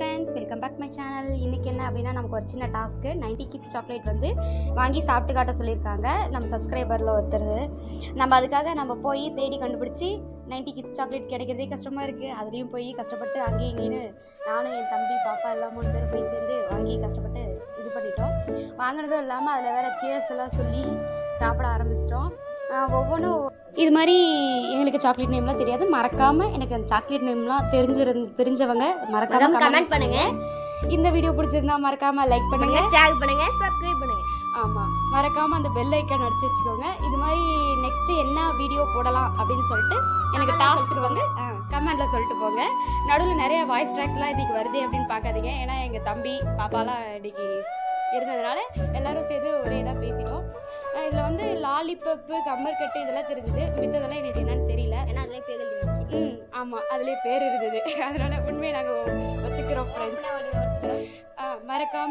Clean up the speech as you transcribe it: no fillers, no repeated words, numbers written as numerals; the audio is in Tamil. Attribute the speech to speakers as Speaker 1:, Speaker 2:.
Speaker 1: Friends, welcome back my channel. இன்றைக்கி என்ன அப்படின்னா, நமக்கு ஒரு சின்ன டாஸ்க்கு. 90 கிட்ஸ் சாக்லேட் வந்து வாங்கி சாப்பிட்டு காட்ட சொல்லியிருக்காங்க நம்ம சப்ஸ்கிரைபரில் ஒருத்தர். நம்ம அதுக்காக நம்ம போய் தேடி கண்டுபிடிச்சி 90 கிட்ஸ் சாக்லேட் கிடைக்கிறதே கஷ்டமாக இருக்குது. அதுலேயும் போய் கஷ்டப்பட்டு அங்கேயும் இங்கேன்னு நானும் என் தம்பி பாப்பா எல்லாம் 3 பேர் போய் சேர்ந்து வாங்கி கஷ்டப்பட்டு இது பண்ணிட்டோம். வாங்கினதும் இல்லாமல் அதில் வேறு சேர்ஸ் எல்லாம் சொல்லி சாப்பிட ஆரம்பிச்சிட்டோம். ஒவ்வொன்றும் இது மாதிரி எங்களுக்கு சாக்லேட் நேம்லாம் தெரியாது. மறக்காமல் எனக்கு அந்த சாக்லேட் நேம்லாம் தெரிஞ்சவங்க மறக்காமல் கமெண்ட் பண்ணுங்கள். இந்த வீடியோ பிடிச்சிருந்தா மறக்காமல் லைக் பண்ணுங்கள்,
Speaker 2: ஷேர் பண்ணுங்கள், சப்ஸ்கிரைப் பண்ணுங்கள்.
Speaker 1: ஆமாம், மறக்காமல் அந்த பெல் ஐக்கான் அடிச்சு வச்சுக்கோங்க. இது மாதிரி நெக்ஸ்ட்டு என்ன வீடியோ போடலாம் அப்படின்னு சொல்லிட்டு எனக்கு டாஸ்க்கு வந்து கமெண்டில் சொல்லிட்டு போங்க. நடுவில் நிறைய வாய்ஸ் ட்ராக்ஸ்லாம் இன்றைக்கி வருது அப்படின்னு பார்க்காதீங்க. ஏன்னா எங்கள் தம்பி பாப்பாலாம் இன்றைக்கி இருந்ததுனால எல்லோரும் சேர்ந்து ஒரே இதாக பேசிட்டோம். இதில் வந்து லாலிபப்பு, கம்மர் கட்டு இதெல்லாம் தெரிஞ்சுது. மித்ததெல்லாம் எங்களுக்கு என்னன்னு தெரியல.
Speaker 2: ஏன்னா அதிலே பேர் இருந்துச்சு.
Speaker 1: ஆமாம், அதிலே பேர் இருந்தது. அதனால் உண்மையை நாங்கள் ஒத்துக்கிறோம் ஃப்ரெண்ட்ஸ். மறக்காம